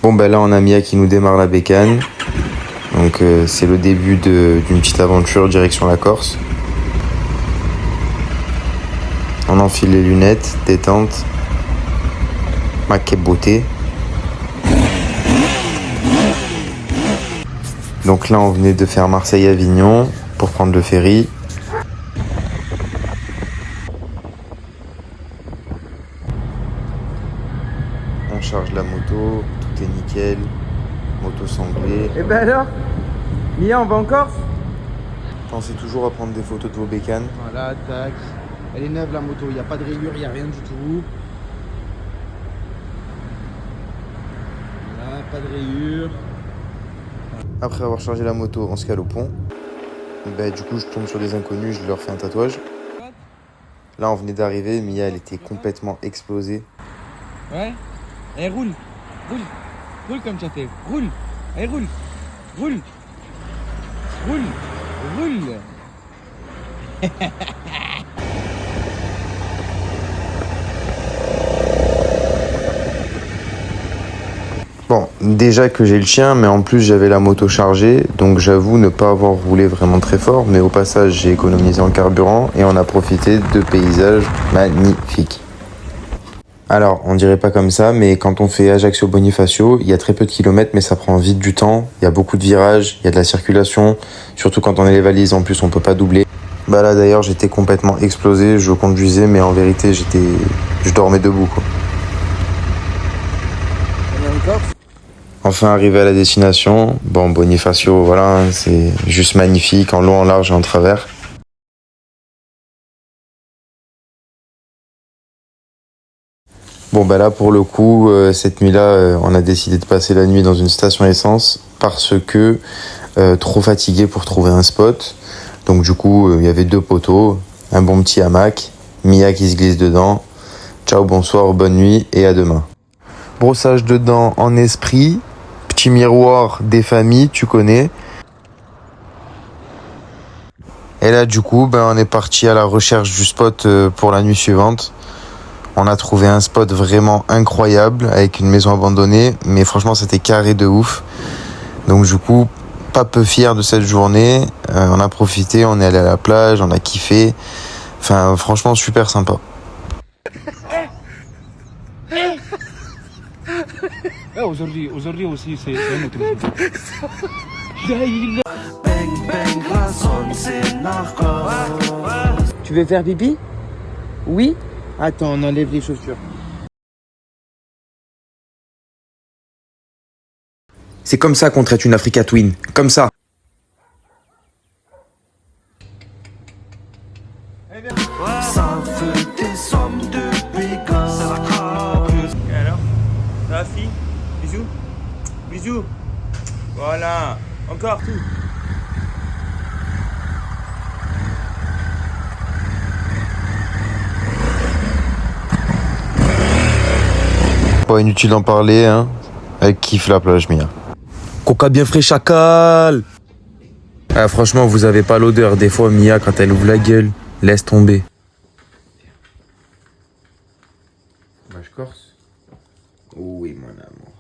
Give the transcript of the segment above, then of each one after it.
Bon bah là on a Mia qui nous démarre la bécane. Donc c'est le début d'une petite aventure direction la Corse. On enfile les lunettes, détente. Ma quelle beauté. Donc là on venait de faire Marseille-Avignon pour prendre le ferry. On charge la moto, tout est nickel. Moto sanglée. Et ben alors, Mia, on va en Corse? Pensez toujours à prendre des photos de vos bécanes. Voilà, tac. Elle est neuve la moto, il n'y a pas de rayures, il n'y a rien du tout. Voilà, pas de rayures. Après avoir chargé la moto, on se cale au pont. Bah, du coup, je tombe sur des inconnus, je leur fais un tatouage. Là, on venait d'arriver, Mia, elle était complètement explosée. Ouais. Allez, roule. Roule. Roule comme tu as fait. Roule. Allez, roule. Roule. Roule. Roule. Bon, déjà que j'ai le chien, mais en plus j'avais la moto chargée, donc j'avoue ne pas avoir roulé vraiment très fort, mais au passage j'ai économisé en carburant et on a profité de paysages magnifiques. Alors, on dirait pas comme ça, mais quand on fait Ajaccio-Bonifacio, il y a très peu de kilomètres, mais ça prend vite du temps. Il y a beaucoup de virages, il y a de la circulation, surtout quand on a les valises, en plus on peut pas doubler. Bah là d'ailleurs j'étais complètement explosé, je conduisais, mais en vérité je dormais debout quoi. On est en Corse? Enfin arrivé à la destination, bon Bonifacio, voilà, c'est juste magnifique, en long, en large et en travers. Bon bah là pour le coup, cette nuit-là, on a décidé de passer la nuit dans une station essence parce que trop fatigué pour trouver un spot. Donc du coup, il y avait 2 poteaux, un bon petit hamac, Mia qui se glisse dedans. Ciao, bonsoir, bonne nuit et à demain. Brossage de dents en esprit, petit miroir des familles, tu connais. Et là du coup, on est parti à la recherche du spot pour la nuit suivante. On a trouvé un spot vraiment incroyable avec une maison abandonnée, mais franchement c'était carré de ouf. Donc du coup, pas peu fier de cette journée. On a profité, on est allé à la plage, on a kiffé. Enfin, franchement super sympa. Aujourd'hui aussi c'est un autre jour. Tu veux faire pipi? Oui? Attends, on enlève les chaussures. C'est comme ça qu'on traite une Africa Twin, comme ça. Ça fait des sommes depuis quand. Et alors? Ça va, fille? Bisous? Bisous? Voilà. Encore tout. Pas inutile d'en parler, hein. Elle kiffe la plage, Mia. Coca bien frais, chacal. Ah, franchement, vous avez pas l'odeur. Des fois, Mia, quand elle ouvre la gueule, laisse tomber. Vache corse. Oui, mon amour.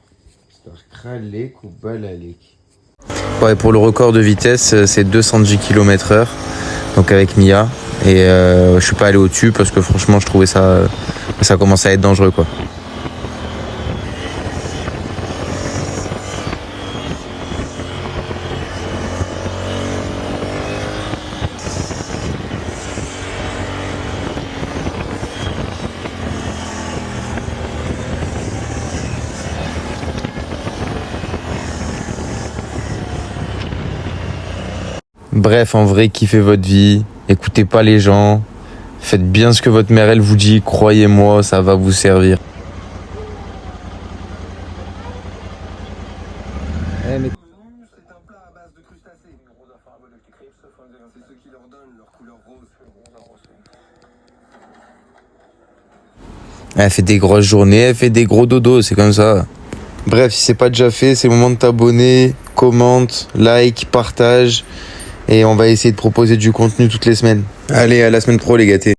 Ouais, pour le record de vitesse, c'est 210 km/h. Donc avec Mia. Et je suis pas allé au-dessus parce que franchement, je trouvais ça commençait à être dangereux, quoi. Bref, en vrai, kiffez votre vie, écoutez pas les gens, faites bien ce que votre mère elle vous dit, croyez-moi, ça va vous servir. Eh, mais... C'est un plat à base de crustacés. C'est ceux qui leur donnent leur couleur rose. Elle fait des grosses journées, elle fait des gros dodos, c'est comme ça. Bref, si c'est pas déjà fait, c'est le moment de t'abonner, commente, like, partage. Et on va essayer de proposer du contenu toutes les semaines. Allez, à la semaine pro les gâtés.